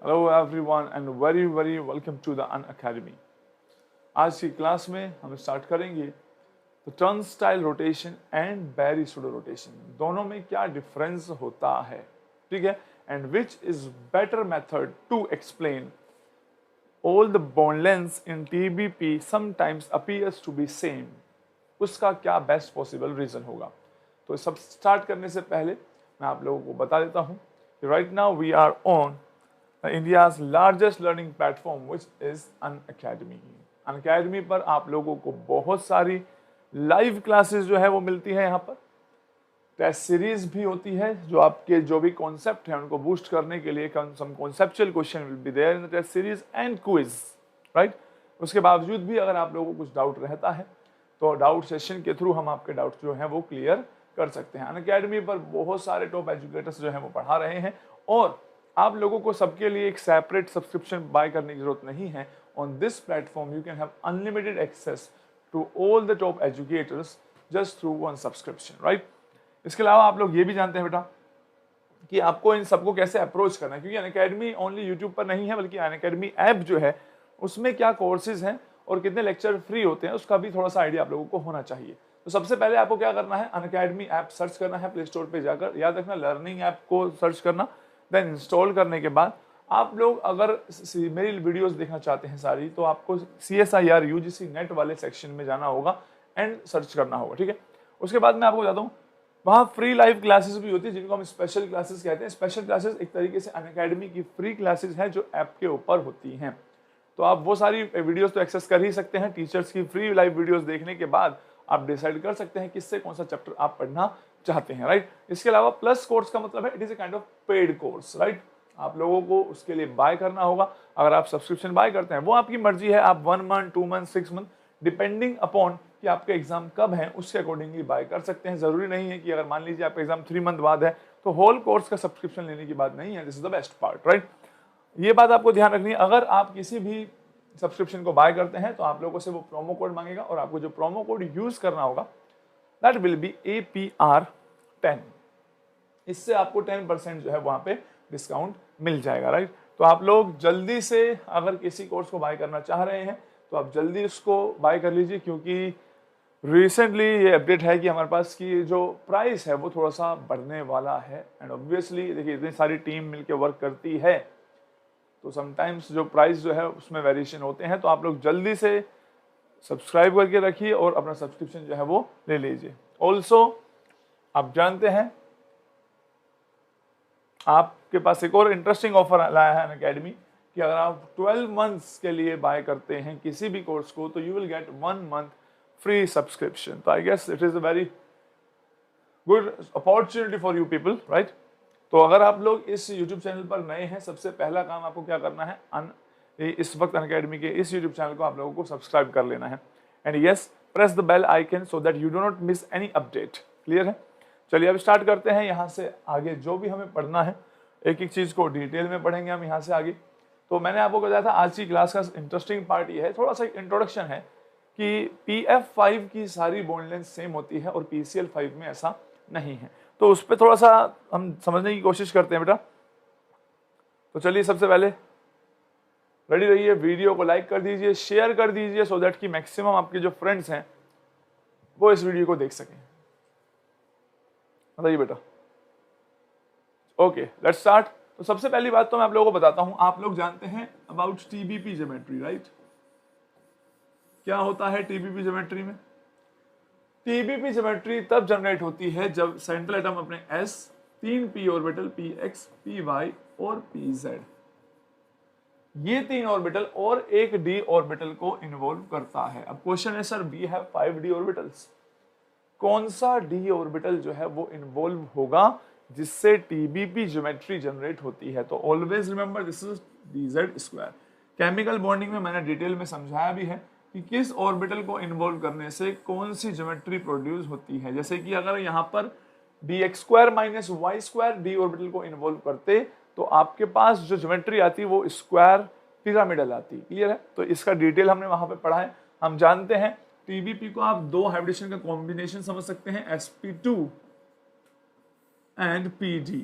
Hello everyone and very very welcome to the Unacademy. आज की class में हम स्टार्ट करेंगे तो turnstile rotation and Berry pseudo rotation, दोनों में क्या डिफरेंस होता है, ठीक है, and which is better method to explain all the bond lengths in TBP sometimes appears to be same, उसका क्या बेस्ट पॉसिबल रीजन होगा। तो सब स्टार्ट करने से पहले मैं आप लोगों को बता देता हूं कि right now we are on India's largest learning platform which is Unacademy. Unacademy पर आप लोगों को बहुत सारी लाइव क्लासेस जो है वो मिलती है। यहाँ पर टेस्ट सीरीज भी होती है, जो आपके जो भी कॉन्सेप्ट है उनको बूस्ट करने के लिए some conceptual question will be there in the test series and quiz, right. उसके बावजूद भी अगर आप लोगों को कुछ डाउट रहता है तो डाउट सेशन के थ्रू हम आपके डाउट जो है वो क्लियर कर सकते हैं। अनअकैडमी पर बहुत सारे टॉप एजुकेटर्स जो है वो पढ़ा रहे हैं और आप लोगों को सबके लिए एक सेपरेट सब्सक्रिप्शन बाय करने की जरूरत नहीं है। On this platform you can have unlimited access to all the top educators just through one subscription, right. इसके अलावा आप लोग ये भी जानते हैं बेटा कि आपको इन सबको कैसे अप्रोच करना है, क्योंकि अनअकैडमी ओनली यूट्यूब पर नहीं है बल्कि अनअकैडमी ऐप जो है उसमें क्या कोर्सेज हैं और कितने लेक्चर फ्री होते हैं उसका भी थोड़ा सा आइडिया आप लोगों को होना चाहिए। तो सबसे पहले आपको क्या करना है, अनअकैडमी ऐप सर्च करना है प्ले स्टोर पे जाकर, याद रखना लर्निंग ऐप को सर्च करना, देन इंस्टॉल करने के बाद आप लोग अगर मेरी वीडियोस देखना चाहते हैं सारी, तो आपको CSIR UGC नेट वाले सेक्शन में जाना होगा एंड सर्च करना होगा, ठीक है। उसके बाद मैं आपको बताता हूँ वहाँ फ्री लाइव क्लासेस भी होती है जिनको हम स्पेशल क्लासेस कहते हैं। स्पेशल क्लासेस एक तरीके से अनअकैडमी की फ्री क्लासेस हैं जो ऐप के ऊपर होती हैं। तो आप वो सारी वीडियोस तो एक्सेस कर ही सकते हैं। टीचर्स की फ्री लाइव वीडियोस देखने के बाद आप डिसाइड कर सकते हैं किससे कौन सा चैप्टर आप पढ़ना चाहते हैं, राइट। इसके अलावा प्लस कोर्स का मतलब है it is a kind of paid course, right. आप लोगों को उसके लिए बाय करना होगा। अगर आप सब्सक्रिप्शन बाय करते हैं वो आपकी मर्जी है, आप 1 month 2 month 6 month depending upon कि आपके एग्जाम कब है उसके अकॉर्डिंगली बाय कर सकते हैं। जरूरी नहीं है कि अगर मान लीजिए आपका एग्जाम 3 मंथ बाद है तो होल कोर्स का सब्सक्रिप्शन लेने की बात नहीं है। This is the best part, right. ये बात आपको ध्यान रखनी है। अगर आप किसी भी सब्सक्रिप्शन को बाय करते हैं तो आप लोगों से वो प्रोमो कोड मांगेगा और आपको जो प्रोमो कोड यूज करना होगा दैट विल बी APR10। इससे आपको 10% जो है वहां पे डिस्काउंट मिल जाएगा, राइट। तो आप लोग जल्दी से अगर किसी कोर्स को बाय करना चाह रहे हैं तो आप जल्दी उसको बाय कर लीजिए, क्योंकि रिसेंटली ये अपडेट है कि हमारे पास की जो प्राइस है वो थोड़ा सा बढ़ने वाला है। एंड ऑब्वियसली देखिए इतनी सारी टीम मिलकर वर्क करती है तो समटाइम्स जो प्राइस जो है उसमें वेरिएशन होते हैं। तो आप लोग जल्दी से सब्सक्राइब करके रखिए और अपना सब्सक्रिप्शन जो है वो ले लीजिए। ऑल्सो आप जानते हैं आपके पास एक और इंटरेस्टिंग ऑफर लाया है अनअकैडमी कि अगर आप 12 मंथ्स के लिए बाय करते हैं किसी भी कोर्स को तो you will get 1 month free subscription. तो I guess it is a very good opportunity for you people, right. तो अगर आप लोग इस यूट्यूब चैनल पर नए हैं, सबसे पहला काम आपको क्या करना है, इस वक्त अनअकैडमी के इस यूट्यूब चैनल को आप लोगों को सब्सक्राइब कर लेना है and yes press the bell icon so that you do not miss any update. Clear है? चलिए अब स्टार्ट करते हैं। यहाँ से आगे जो भी हमें पढ़ना है एक एक चीज को डिटेल में पढ़ेंगे हम यहाँ से आगे। तो मैंने आपको बताया था आज की क्लास का इंटरेस्टिंग पार्ट ये है, थोड़ा सा इंट्रोडक्शन है कि PF5 की सारी बॉन्ड लेंथ सेम होती है और PCL5 में ऐसा नहीं है। तो उस पर थोड़ा सा हम समझने की कोशिश करते हैं बेटा। तो चलिए सबसे पहले रेडी रहिए, वीडियो को लाइक कर दीजिए, शेयर कर दीजिए सो दैट कि मैक्सिमम आपके जो फ्रेंड्स हैं वो इस वीडियो को देख सकें। बताइए बेटा। Okay let's start. तो सबसे पहली बात तो मैं आप लोगों को बताता हूं, आप लोग जानते हैं अबाउट TBP ज्योमेट्री, राइट। क्या होता है TBP ज्योमेट्री में? TBP ज्योमेट्री तब जनरेट होती है जब सेंट्रल एटम अपने S 3 p orbital PX PY और PZ, ये 3 ऑर्बिटल और एक D ऑर्बिटल को इन्वॉल्व करता है। अब क्वेश्चन है sir we have 5 D orbitals, कौन सा D ऑर्बिटल जो है वो इन्वॉल्व होगा जिससे TBP ज्योमेट्री जनरेट होती है? तो always remember this is DZ square. Chemical bonding में मैंने डिटेल में समझाया भी है कि किस ऑर्बिटल को इन्वॉल्व करने से कौन सी ज्योमेट्री प्रोड्यूस होती है। जैसे कि अगर यहाँ पर dx स्क्वायर minus y square D orbital को इन्वॉल्व करते तो आपके पास जो ज्योमेट्री आती वो स्क्वायर पिरामिडल आती। क्लियर है? तो इसका डिटेल हमने वहां पे पढ़ा है। हम जानते हैं TBP को आप 2 हाइब्रिडेशन का कॉम्बिनेशन समझ सकते हैं, sp2 एंड PD।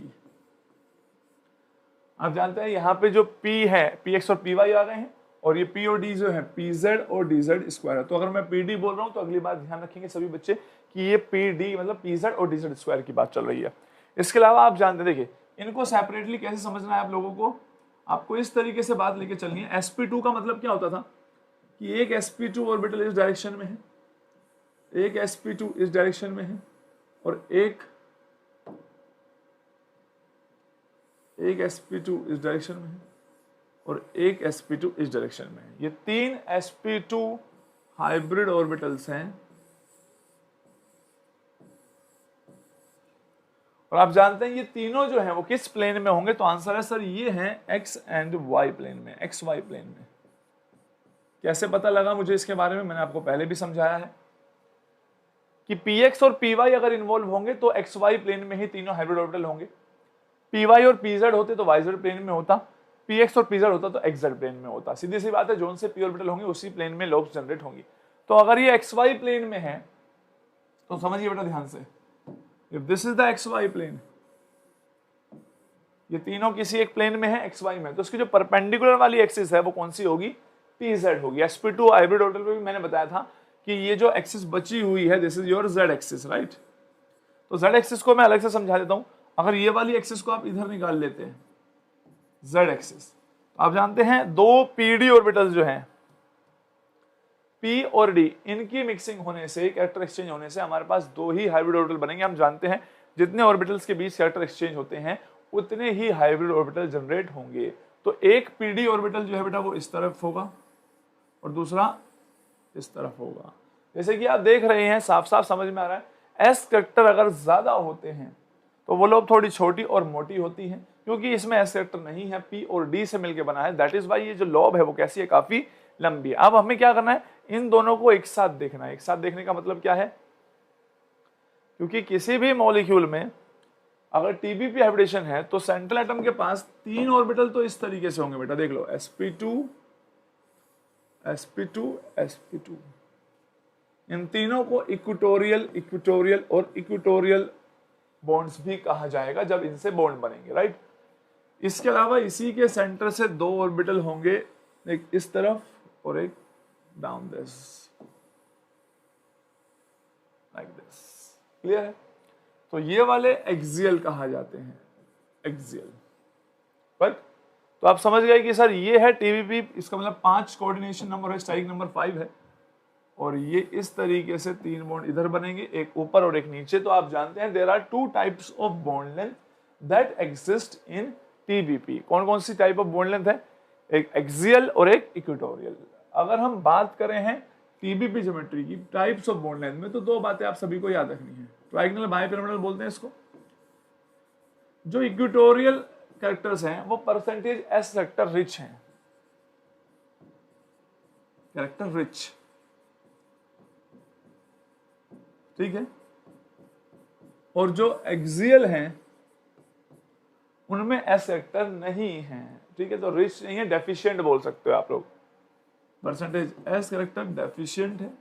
आप जानते हैं यहाँ पे जो P है, Px और Py आ गए हैं, और ये P और D जो है Pz और dz स्क्वायर है। तो अगर मैं PD बोल रहा हूँ तो अगली बार ध्यान रखेंगे सभी बच्चे कि ये PD मतलब Pz और dz स्क्वायर की बात चल रही है। इसके अलावा आप जानते हैं, देखिए इनको सेपरेटली कैसे समझना है आप लोगों को, आपको इस तरीके से बात लेके चलनी है। sp2 का मतलब क्या होता था कि एक sp2 ऑर्बिटल इस डायरेक्शन में है, एक sp2 इस डायरेक्शन में है, और एक sp2 इस डायरेक्शन में है, और एक sp2 इस डायरेक्शन में है। ये तीन sp2 हाइब्रिड ऑर्बिटल्स हैं। और आप जानते हैं ये तीनों जो हैं वो किस प्लेन में होंगे, तो आंसर है सर ये हैं x एंड y प्लेन में, xy प्लेन में। कैसे पता लगा मुझे इसके बारे में, मैंने आपको पहले भी समझाया है कि px और py अगर इन्वॉल्व होंगे तो xy प्लेन में ही तीनों हाइब्रिड ऑर्बिटल होंगे। py और pz होते तो yz प्लेन में होता, px और pz होता तो xz प्लेन में होता। सीधी सी बात है, जोन से p ऑर्बिटल होंगे उसी प्लेन में लोब्स जनरेट होंगी। तो अगर ये xy प्लेन में है तो समझिए बेटा ध्यान से, if this is the xy plane, ये तीनों किसी एक प्लेन में है xy में, तो इसकी जो परपेंडिकुलर वाली एक्सिस है वो कौन सी होगी, pz होगी। sp2 हाइब्रिड ऑर्बिटल पे भी मैंने बताया था कि ये जो एक्सिस बची हुई है this is your z axis, right. तो z एक्सिस को मैं अलग से समझा देता हूं। अगर ये वाली एक्सिस को आप इधर निकाल लेते हैं z एक्सिस, तो आप जानते हैं दो pd ऑर्बिटल्स जो हैं P और D, इनकी मिक्सिंग होने से, कैरेक्टर एक्सचेंज होने से हमारे पास दो ही हाइब्रिड ऑर्बिटल बनेंगे। हम जानते हैं जितने ऑर्बिटल्स के बीच कैरेक्टर एक्सचेंज होते हैं उतने ही हाइब्रिड ऑर्बिटल जनरेट होंगे। तो एक PD ऑर्बिटल जो है बेटा वो इस तरफ होगा और दूसरा इस तरफ होगा। जैसे कि आप देख रहे हैं, साफ साफ समझ में आ रहा है, S कैरेक्टर अगर ज्यादा होते हैं तो वो लोब थोड़ी छोटी और मोटी होती है, क्योंकि इसमें S कैरेक्टर नहीं है, P और D से मिलकर बना है। दैट इज वाई ये जो लोब है वो कैसी है, काफी लंबी है। अब हमें क्या करना है, इन दोनों को एक साथ देखना है। एक साथ देखने का मतलब क्या है, क्योंकि किसी भी मॉलिक्यूल में अगर TBP हाइब्रिडेशन है तो सेंट्रल एटम के पास तीन ऑर्बिटल तो इस तरीके से होंगे बेटा, देख लो sp2 sp2 sp2। इन तीनों को इक्वेटोरियल, इक्वेटोरियल और इक्वेटोरियल बॉन्ड्स भी कहा जाएगा जब इनसे बॉन्ड बनेंगे, राइट। इसके अलावा इसी के सेंटर से दो ऑर्बिटल होंगे, एक इस तरफ और एक down this, like this. Clear है। तो ये वाले एक्सियल कहा जाते हैं, एक्सियल, राइट। तो आप समझ गए कि सर ये है TBP, इसका मतलब 5 कोऑर्डिनेशन नंबर है, स्ट्राइक नंबर 5 है, और ये इस तरीके से तीन बॉन्ड इधर बनेंगे, एक ऊपर और एक नीचे। तो आप जानते हैं there are 2 types of bond length that exist in TBP। कौन कौन सी टाइप ऑफ बॉन्ड लेंथ है, एक एक्सियल और एक इक्वेटोरियल। अगर हम बात करें हैं TBP ज्योमेट्री की टाइप्स ऑफ बॉन्ड लेंथ में, तो दो बातें आप सभी को याद रखनी है। ट्राइगोनल, बाइपिरामिडल बोलते हैं इसको। जो इक्वेटोरियल कैरेक्टर्स हैं वो परसेंटेज S कैरेक्टर रिच हैं, कैरेक्टर रिच, ठीक है। और जो एक्सियल हैं उनमें S कैरेक्टर नहीं है, ठीक है। तो रिच नहीं है, डेफिशिएंट बोल सकते हो आप लोग। परसेंटेज S कैरेक्टर डेफिशिएंट है,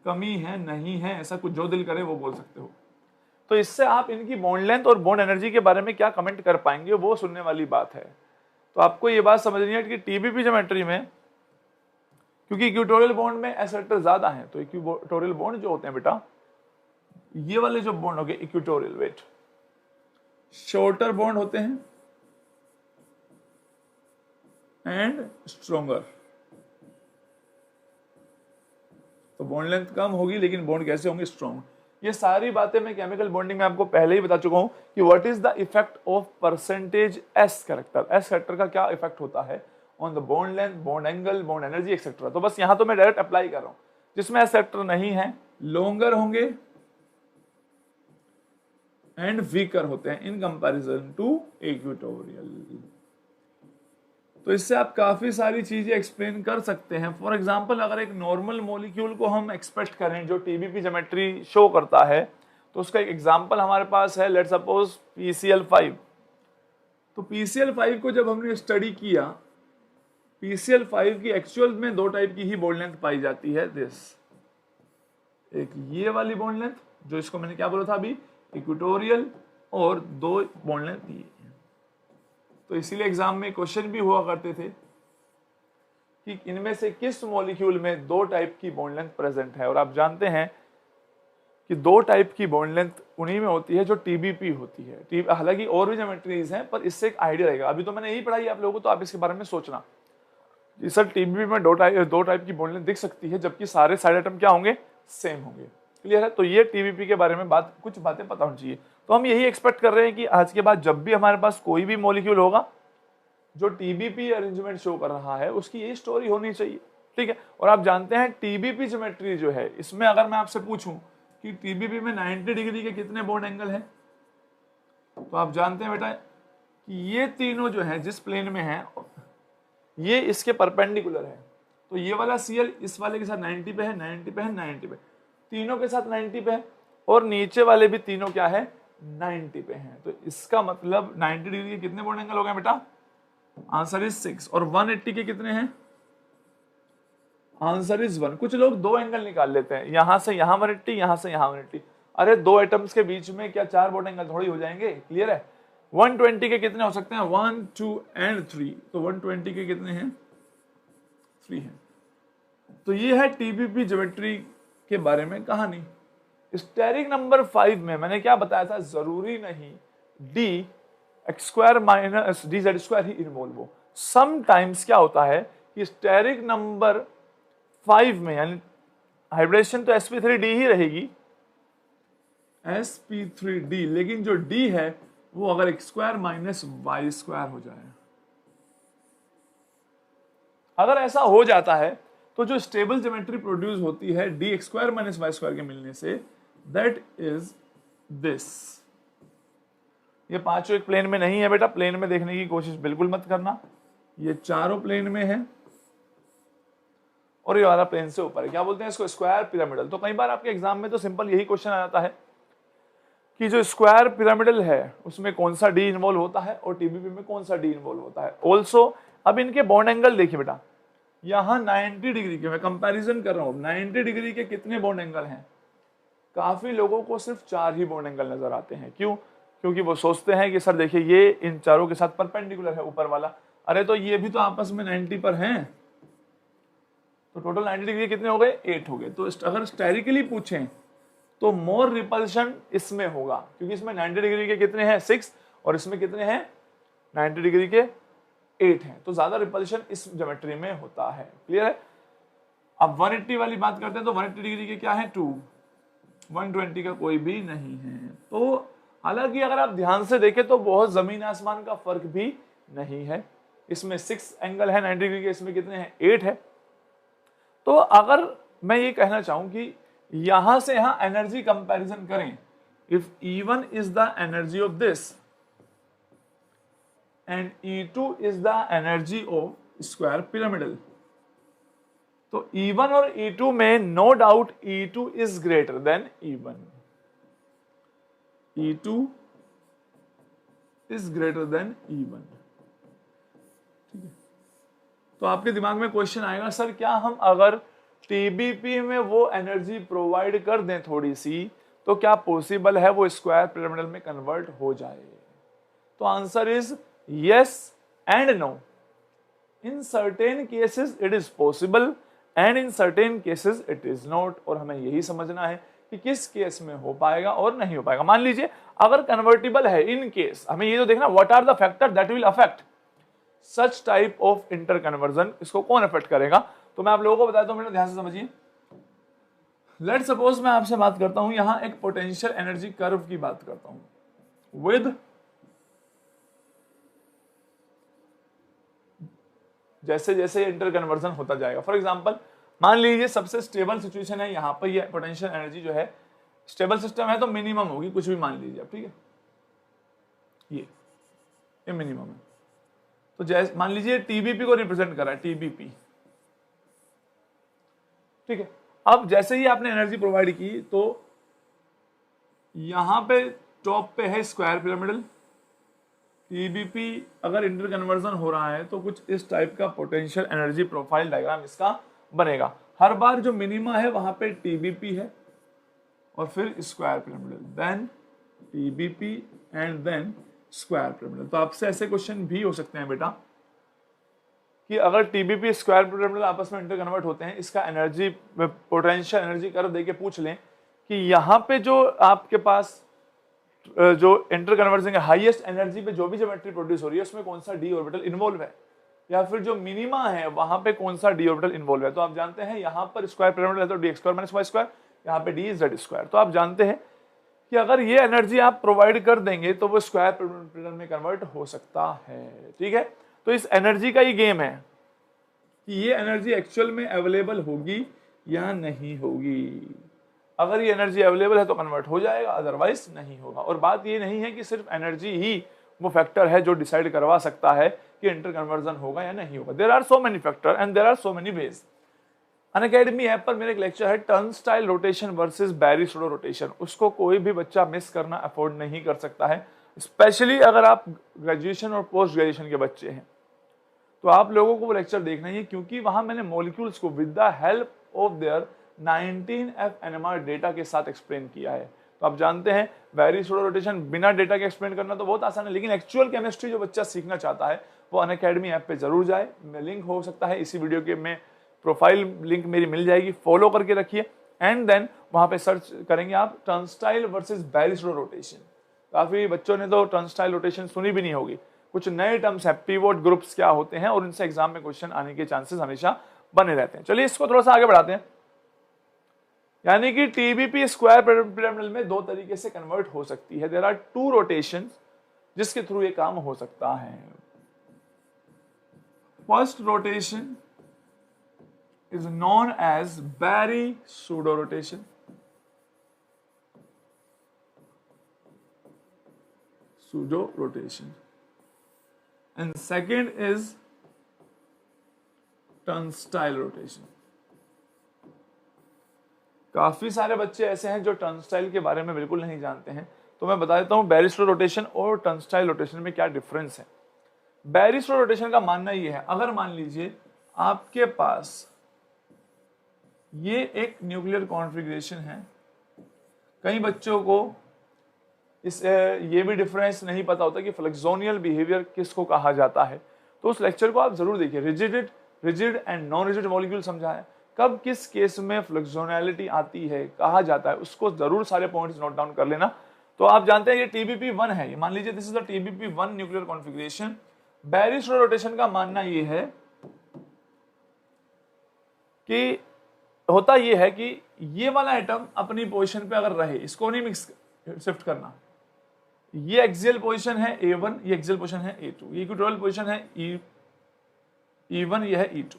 कमी है, नहीं है, ऐसा कुछ जो दिल करे वो बोल सकते हो। तो इससे आप इनकी बॉन्ड लेंथ और बॉन्ड एनर्जी के बारे में क्या कमेंट कर पाएंगे वो सुनने वाली बात है। तो आपको ये बात समझनी है कि TBP ज्योमेट्री में क्योंकि इक्वेटोरियल बॉन्ड में S कैरेक्टर ज्यादा है, तो इक्वेटोरियल बॉन्ड जो होते हैं बेटा, ये वाले जो बॉन्ड हो गए इक्वेटोरियल, वेट, शॉर्टर बॉन्ड होते हैं एंड स्ट्रोंगर। तो बॉन्ड लेंथ कम होगी लेकिन बॉन्ड कैसे होंगे, स्ट्रॉन्ग। ये सारी बातें मैं केमिकल बॉन्डिंग में आपको पहले ही बता चुका हूं कि what is the effect of percentage S character. S character का क्या इफेक्ट होता है on the bond length, bond angle, bond energy etcetera. तो बस यहां तो मैं डायरेक्ट अप्लाई कर रहा हूं। जिसमें S कैरेक्टर नहीं है लॉन्गर होंगे एंड वीकर होते हैं इन कंपैरिजन टू इक्वेटोरियल। तो इससे आप काफी सारी चीजें एक्सप्लेन कर सकते हैं। फॉर एग्जांपल अगर एक नॉर्मल मॉलिक्यूल को हम एक्सपेक्ट करें जो TBP ज्योमेट्री शो करता है, तो उसका एक एग्जांपल हमारे पास है, लेट्स सपोज PCl5। तो PCl5 को जब हमने स्टडी किया, PCl5 की एक्चुअल में दो टाइप की ही बॉन्ड लेंथ पाई जाती है, दिस, एक ये वाली बॉन्ड लेंथ जो इसको मैंने क्या बोला था अभी, इक्वेटोरियल, और दो बॉन्ड लेंथ ये। तो इसीलिए एग्जाम में क्वेश्चन भी हुआ करते थे कि इनमें से किस मॉलिक्यूल में 2 टाइप की बॉन्ड लेंथ प्रेजेंट है। और आप जानते हैं कि 2 टाइप की बॉन्ड लेंथ उन्हीं में होती है जो टीबीपी होती है। हालांकि और भी ज्योमेट्रीज हैं, पर इससे एक आइडिया रहेगा। अभी तो मैंने यही पढ़ाई आप लोगों को, तो आप इसके बारे में सोचना कि सर टीबीपी में 2 टाइप की बॉन्ड लेंथ दिख सकती है, जबकि सारे साइड एटम क्या होंगे, सेम होंगे। क्लियर है? तो ये टीबीपी के बारे में कुछ बातें पता होनी चाहिए। तो हम यही एक्सपेक्ट कर रहे हैं कि आज के बाद जब भी हमारे पास कोई भी मॉलिक्यूल होगा जो टीबीपी अरेंजमेंट शो कर रहा है, उसकी यही स्टोरी होनी चाहिए। ठीक है? और आप जानते हैं टीबीपी ज्योमेट्री जो है, इसमें अगर मैं आपसे पूछूं कि टीबीपी में 90 डिग्री के कितने बॉन्ड एंगल हैं, तो आप जानते हैं बेटा कि ये तीनों जो है जिस प्लेन में है ये इसके परपेंडिकुलर है। तो ये वाला सीएल इस वाले के साथ 90 पे है, 90 पे है, 90 पे, तीनों के साथ 90 पे है, और नीचे वाले भी तीनों क्या है, 90 पे हैं। तो इसका मतलब 90 डिग्री के कितने बॉन्ड एंगल हो गए बेटा? Answer is 6। और 180 के कितने हैं? Answer is 1। कुछ लोग 2 एंगल निकाल लेते हैं, यहां से यहां 180, यहां से यहां 180। अरे 2 एटम्स के बीच में क्या 4 बॉन्ड एंगल थोड़ी हो जाएंगे? क्लियर है? 120 के कितने हो सकते हैं? 1, 2 एंड 3। तो 120 के कितने हैं? 3 हैं। तो ये है टीबीपी ज्योमेट्री के बारे में कहानी। स्टेरिक नंबर 5 में मैंने क्या बताया था, जरूरी नहीं d x square minus d z square ही इन्वॉल्व हो। समटाइम्स क्या होता है कि स्टेरिक नंबर 5 में, यानी हाइब्रिडेशन तो sp3d ही रहेगी, sp3d, लेकिन जो d है वो अगर x square minus y square हो जाए, अगर ऐसा हो जाता है तो जो स्टेबल ज्योमेट्री प्रोड्यूस होती है d x square minus y square के मिलने से, दैट इज दिस। ये पांचों एक प्लेन में नहीं है बेटा, प्लेन में देखने की कोशिश बिल्कुल मत करना। ये चारों प्लेन में है और ये वाला प्लेन से ऊपर है। क्या बोलते हैं इसको? Square pyramidal. तो कई बार आपके एग्जाम में तो सिंपल यही क्वेश्चन आ जाता है कि जो स्क्वायर पिरामिडल है उसमें कौन सा डी इन्वॉल्व होता है और टीबीपी में कौन सा डी इन्वॉल्व होता है। ऑल्सो अब इनके बॉन्ड एंगल देखिए बेटा, यहां 90 डिग्री के, मैं कंपैरिजन कर रहा हूं, 90 डिग्री के कितने बॉन्ड एंगल हैं? काफी लोगों को सिर्फ 4 ही बॉन्ड एंगल नजर आते हैं। क्यों? क्योंकि वो सोचते हैं कि सर देखिए ये इन चारों के साथ परपेंडिकुलर है ऊपर वाला। अरे तो ये भी तो आपस में 90 पर हैं, तो टोटल 90 डिग्री कितने हो गए? 8 हो गए। तो अगर स्टेरिकली पूछें तो मोर रिपल्शन इसमें होगा, क्योंकि इसमें 90 डिग्री के कितने हैं? 6, और इसमें कितने हैं? 90 डिग्री के 8 हैं। तो ज्यादा रिपल्शन इस ज्योमेट्री में होता है। क्लियर है? अब 180 वाली बात करते हैं तो 180 डिग्री के क्या है? 2। 120 का कोई भी नहीं है। तो हालांकि अगर आप ध्यान से देखें तो बहुत जमीन आसमान का फर्क भी नहीं है। इसमें 6 एंगल है 90 डिग्री के, इसमें कितने हैं? 8 है। तो अगर मैं ये कहना चाहूं कि यहां से यहां एनर्जी कंपैरिजन करें, if E1 is the energy of this and E2 is the energy of square pyramidal, तो E1 और E2 में no doubt E2 is greater than E1। E2 is greater than E1। ठीक है? तो आपके दिमाग में क्वेश्चन आएगा, सर क्या हम अगर टीबीपी में वो एनर्जी प्रोवाइड कर दें थोड़ी सी, तो क्या पॉसिबल है वो स्क्वायर पिरामिडल में कन्वर्ट हो जाए? तो answer is yes and no. In certain cases it is possible and in certain cases it is not. और हमें यही समझना है कि किस केस में हो पाएगा और नहीं हो पाएगा। मान लीजिए अगर कन्वर्टिबल है, इन केस हमें ये तो देखना what are the factor that will affect such type of interconversion, इसको कौन अफेक्ट करेगा। तो मैं आप लोगों को बताता हूं, मेरा ध्यान से समझिए। लेट सपोज मैं आपसे बात करता हूं, यहां एक पोटेंशियल एनर्जी कर्व की बात करता हूं विद जैसे जैसे इंटर कन्वर्जन होता जाएगा। फॉर एग्जांपल मान लीजिए सबसे स्टेबल सिचुएशन है यहां पर, ये पोटेंशियल एनर्जी जो है स्टेबल सिस्टम है तो मिनिमम होगी, कुछ भी मान लीजिए आप। ठीक है? ये मिनिमम है। तो जैसे मान लीजिए टीबीपी को रिप्रेजेंट कर रहा है, टीबीपी। ठीक है? अब जैसे ही आपने एनर्जी प्रोवाइड की तो यहां पे टॉप पे है स्क्वायर पिरामिडल। टीबीपी अगर इंटर कन्वर्जन हो रहा है तो कुछ इस टाइप का पोटेंशियल एनर्जी प्रोफाइल डायग्राम इसका बनेगा। हर बार जो मिनिमा है वहां पे टीबीपी है और फिर square pyramidal, then TBP and then square pyramidal. तो आपसे ऐसे क्वेश्चन भी हो सकते हैं बेटा कि अगर टीबीपी स्क्वायर पिरामिडल आपस में इंटर कन्वर्ट होते हैं, इसका एनर्जी पोटेंशियल एनर्जी कर्व देके पूछ लें कि यहाँ पे जो आपके पास जो इंटर कन्वर्जन हाईएस्ट एनर्जी पे जो भी ज्योमेट्री प्रोड्यूस हो रही है उसमें कौन सा डी ऑर्बिटल इन्वॉल्व है, या फिर जो मिनिमा है वहां पे कौन सा डी ऑर्बिटल इन्वॉल्व है। तो आप जानते हैं यहाँ पर स्क्वायर पिरामिडल है तो d square minus y square, यहाँ पे डी जेड स्क्वायर। तो आप जानते हैं कि अगर ये एनर्जी आप प्रोवाइड कर देंगे तो वो स्क्वायर पिरामिडल में कन्वर्ट हो सकता है। ठीक है, तो इस एनर्जी का ही गेम है कि ये एनर्जी एक्चुअल में अवेलेबल होगी या नहीं होगी। अगर ये एनर्जी अवेलेबल है तो कन्वर्ट हो जाएगा, अदरवाइज नहीं होगा। और बात ये नहीं है कि सिर्फ एनर्जी ही वो फैक्टर है जो डिसाइड करवा सकता है कि इंटर कन्वर्जन होगा या नहीं होगा। There are so many factor and there are so many ways. Unacademy app पर मेरा एक लेक्चर है turnstile rotation versus Berry pseudo rotation. उसको कोई भी बच्चा मिस करना अफोर्ड नहीं कर सकता है, स्पेशली अगर आप ग्रेजुएशन और पोस्ट ग्रेजुएशन के बच्चे हैं तो आप लोगों को वो लेक्चर देखना ही है, क्योंकि वहां मैंने मॉलिक्यूल्स को with the help of their 19F NMR data के साथ एक्सप्लेन किया है। तो आप जानते हैं बैरी-स्टोडो रोटेशन बिना डेटा के एक्सप्लेन करना तो बहुत आसान है, लेकिन एक्चुअल केमिस्ट्री जो बच्चा सीखना चाहता है वो अनअकैडमी ऐप पे जरूर जाए। लिंक हो सकता है इसी वीडियो के में प्रोफाइल लिंक मेरी मिल जाएगी, फॉलो करके रखिए एंड देन वहां पे सर्च करेंगे आप टर्नस्टाइल वर्सेस बैरी-स्टोडो रोटेशन। काफी बच्चों ने तो टर्नस्टाइल रोटेशन सुनी भी नहीं होगी। कुछ नए टर्म्स है, पिवोट ग्रुप्स क्या होते हैं, और उनसे एग्जाम में क्वेश्चन आने के चांसेस हमेशा बने रहते हैं। चलिए इसको थोड़ा सा आगे बढ़ाते हैं। यानी कि टीबीपी स्क्वायर पिरामिडल में दो तरीके से कन्वर्ट हो सकती है। देयर आर टू रोटेशन जिसके थ्रू ये काम हो सकता है। First rotation is known as Barry-Pseudo rotation. Pseudo rotation. And second is turnstile rotation. काफी सारे बच्चे ऐसे हैं जो टर्नस्टाइल के बारे में बिल्कुल नहीं जानते हैं, तो मैं बता देता हूं बैरी-स्टोडो रोटेशन और टर्नस्टाइल रोटेशन में क्या डिफरेंस है। बैरी-स्टोडो रोटेशन का मानना ये है, अगर मान लीजिए आपके पास ये एक न्यूक्लियर कॉन्फ़िगरेशन है, कई बच्चों को इस ये भी डिफरेंस नहीं पता होता कि फ्लेक्सोनियल बिहेवियर किसको कहा जाता है, तो उस लेक्चर को आप जरूर देखिए। Rigid and non rigid molecule समझा है, कब किस केस में फ्लेक्सोनैलिटी आती है, कहा जाता है, उसको जरूर सारे पॉइंट्स नोट डाउन कर लेना। तो आप जानते हैं ये TBP1 है, ये मान लीजिए this is the TBP1 nuclear configuration. Berry pseudo rotation का मानना ये है कि होता ये है कि ये वाला एटम अपनी पोजीशन पे अगर रहे, इसको नहीं मिक्स शिफ्ट करना। ये एक्सियल पोजीशन है A1, ये एक्सियल पोजीशन है A2, ये इक्वेटोरियल पोजीशन है E1, ये है E2।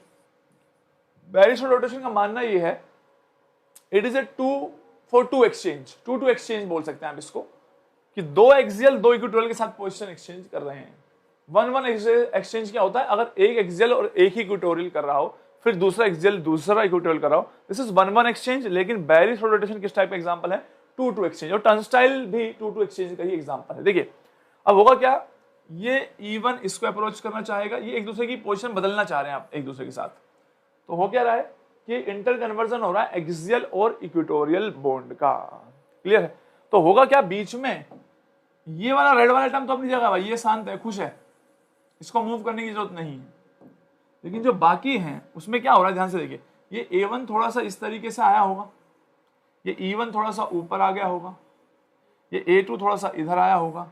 बैरी-स्टोडो रोटेशन का मानना ये है it is a 2-for-2 exchange, 2-2 exchange बोल सकते हैं आप इसको, कि दो एक्सियल दो इक्वेटोरियल के साथ पोजीशन एक्सचेंज कर रहे हैं। 1-1 एक्सचेंज क्या होता है, अगर एक एक्सियल और एक ही इक्वेटोरियल कर रहा हो, फिर दूसरा एक्सियल दूसरा इक्वेटोरियल कर रहा हो, दिस इज 1-1 एक्सचेंज। लेकिन बैरी-स्टोडो रोटेशन किस टाइप का एग्जांपल है, 2-2 एक्सचेंज, और टर्नस्टाइल भी 2-2 एक्सचेंज का ही एग्जांपल है। देखिए अब होगा क्या, ये E1 इसको अप्रोच करना चाहेगा, ये एक दूसरे की पोजीशन बदलना चाह रहे हैं आप एक दूसरे के साथ, तो हो क्या रहा है कि इंटर कन्वर्जन हो रहा है एक्सियल और इक्वेटोरियल बॉन्ड का। क्लियर है, तो होगा क्या, बीच में ये वाला रेड वाला एटम तो अपनी जगह भाई, ये शांत है, खुश है, इसको मूव करने की जरूरत नहीं है। लेकिन जो बाकी हैं उसमें क्या हो रहा है, ध्यान से देखिए, ये A1 थोड़ा सा इस तरीके से आया होगा, ये E1 थोड़ा सा ऊपर आ गया होगा, ये A2 थोड़ा सा इधर आया होगा,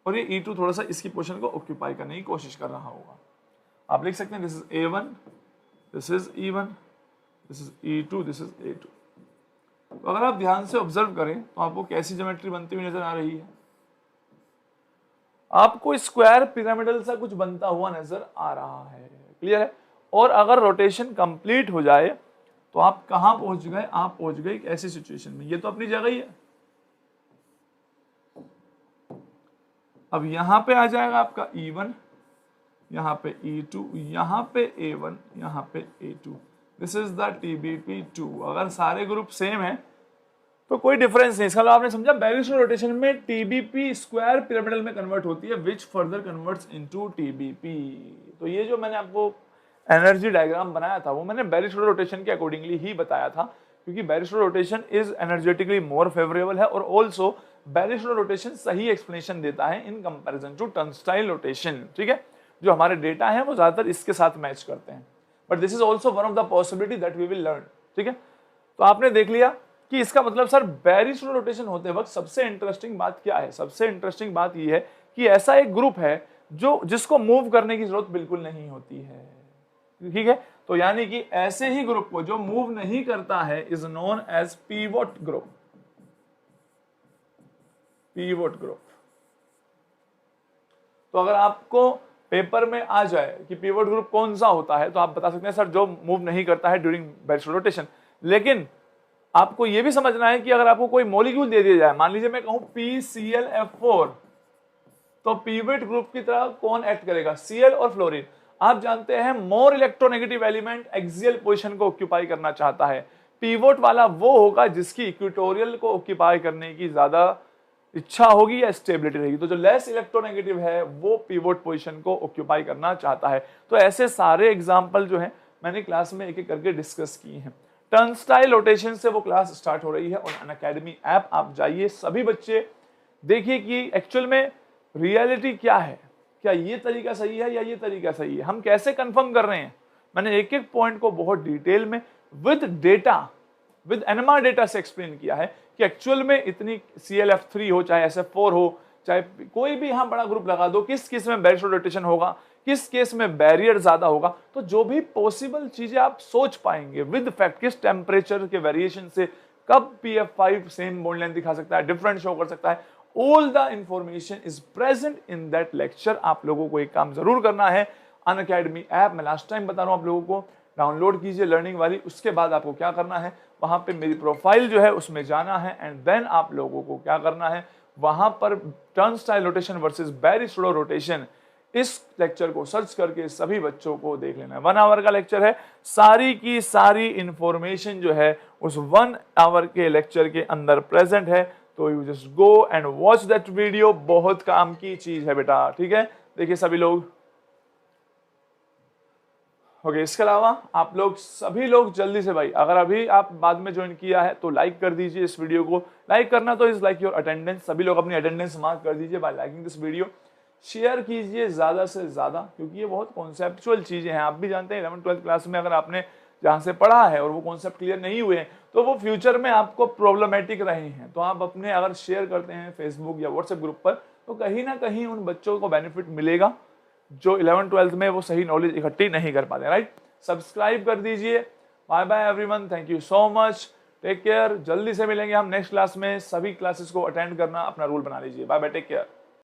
और ये E2 थोड़ा सा इसकी पोजीशन को ऑक्यूपाई करने की कोशिश कर रहा होगा। आप लिख सकते हैं this is A1, this is E1, this is E2, this is A2। तो अगर आप ध्यान से ऑब्जर्व करें तो आपको कैसी ज्योमेट्री बनती हुई नजर आ रही है, आपको स्क्वायर पिरामिडल सा कुछ बनता हुआ नजर आ रहा है। क्लियर है, और अगर रोटेशन कंप्लीट हो जाए तो आप कहां पहुंच गए, आप पहुंच गए एक ऐसी सिचुएशन में, ये तो अपनी जगह ही है। अब यहां पे आ जाएगा आपका E1, यहां पे E2, यहां पे A1, यहां पे A2, this is the TBP2। अगर सारे ग्रुप सेम है तो कोई डिफरेंस नहीं। इसका मतलब आपने समझा, बैरी-स्टोडो रोटेशन में TBP स्क्वायर पिरामिडल में कन्वर्ट होती है, which further converts into TBP। तो ये जो मैंने आपको एनर्जी डायग्राम बनाया था वो मैंने बैरी-स्टोडो रोटेशन के अकॉर्डिंगली ही बताया था, क्योंकि Berry pseudo rotation is energetically more favourable है, और ऑल्सो बैरिस्टो रोटेशन सही एक्सप्लेनेशन देता है in comparison to turnstile rotation, ठीक है। जो हमारे डेटा है वो ज्यादातर इसके साथ मैच करते हैं, but this is also one of the possibility that we will learn, ठीक है। तो आपने देख लिया कि इसका मतलब सर बैरिस्टो रोटेशन होते वक्त सबसे इंटरेस्टिंग बात क्या है। सबसे इंटरेस्टिंग बात यह है कि ऐसा एक ग्रुप है जो जिसको मूव करने की जरूरत बिल्कुल नहीं होती है, ठीक है। तो यानी कि ऐसे ही ग्रुप को जो मूव नहीं करता है is known as pivot group, pivot group. तो अगर आपको पेपर में आ जाए कि पीवोट ग्रुप कौन सा होता है तो आप बता सकते हैं सर जो मूव नहीं करता है ड्यूरिंग बैरिस्टो रोटेशन। लेकिन आपको यह भी समझना है कि अगर आपको कोई मॉलिक्यूल दे दिया जाए, मान लीजिए मैं कहूं PClF4, तो पीवोट ग्रुप की तरह कौन एक्ट करेगा, Cl और फ्लोरीन। आप जानते हैं more electronegative element axial position को ऑक्यूपाई करना चाहता है। पीवोट वाला वो होगा जिसकी इक्वेटोरियल को ऑक्यूपाई करने की ज्यादा इच्छा होगी या स्टेबिलिटी रहेगी। तो जो लेस इलेक्ट्रोनेगेटिव है वो पीवोट पोजीशन को ऑक्यूपाई करना चाहता है। तो ऐसे सारे एग्जांपल जो है मैंने क्लास में एक एक करके डिस्कस किए हैं। टर्नस्टाइल रोटेशन से वो क्लास स्टार्ट हो रही है ऑन अनअकैडमी ऐप। आप जाइए, सभी बच्चे देखिए कि एक्चुअल में रियलिटी क्या है, क्या ये तरीका सही है या ये तरीका सही है, हम कैसे कंफर्म कर रहे हैं। मैंने एक एक पॉइंट को बहुत डिटेल में with data, with NMR data से एक्सप्लेन किया है कि एक्चुअल में इतनी ClF3 हो चाहे SF4 हो, चाहे कोई भी यहां बड़ा ग्रुप लगा दो, किस केस में बैरिस्टो रोटेशन होगा, किस केस में बैरियर ज्यादा होगा। तो जो भी पॉसिबल चीजें आप सोच पाएंगे विद फैक्ट, किस टेम्परेचर के वेरिएशन से कब PF5 सेम बॉन्ड लेंथ दिखा सकता है, डिफरेंट शो कर सकता है, all the information is present in that lecture. आप लोगों को एक काम जरूर करना है, अनअकैडमी ऐप मैं लास्ट टाइम बता रहा हूं आप लोगों को, डाउनलोड कीजिए लर्निंग वाली। उसके बाद आपको क्या करना है, वहां पे मेरी प्रोफाइल जो है उसमें जाना है एंड देन आप लोगों को क्या करना है, वहां पर turnstile rotation versus Bairstow rotation इस लेक्चर को सर्च करके सभी बच्चों को देख लेना है। 1 आवर का लेक्चर है, सारी की सारी इंफॉर्मेशन जो है उस 1 आवर के लेक्चर के अंदर प्रेजेंट है। तो you just go and watch that video, बहुत काम की चीज है बेटा, ठीक है। देखिए सभी लोग, ओके। इसके अलावा आप लोग सभी लोग जल्दी से भाई, अगर अभी आप बाद में ज्वाइन किया है तो लाइक कर दीजिए इस वीडियो को। लाइक करना तो इज लाइक योर अटेंडेंस, सभी लोग अपनी अटेंडेंस मार्क कर दीजिए bye liking this video. Share कीजिए ज्यादा से ज्यादा, क्योंकि ये बहुत कॉन्सेप्चुअल चीजें हैं। आप भी जानते हैं 11th-12th क्लास में अगर आपने जहां से पढ़ा है और वो कॉन्सेप्ट क्लियर नहीं हुए हैं तो वो फ्यूचर में आपको प्रॉब्लमेटिक रहे हैं। तो आप अपने अगर शेयर करते हैं फेसबुक या व्हाट्सएप ग्रुप पर तो कहीं ना कहीं उन बच्चों को बेनिफिट मिलेगा जो 11th-12th में वो सही नॉलेज इकट्ठी नहीं कर पाते, राइट। सब्सक्राइब कर दीजिए। Bye bye everyone, thank you so much, take care. जल्दी से मिलेंगे हम नेक्स्ट क्लास में। सभी क्लासेस को अटेंड करना अपना रूल बना लीजिए। Bye bye, take care.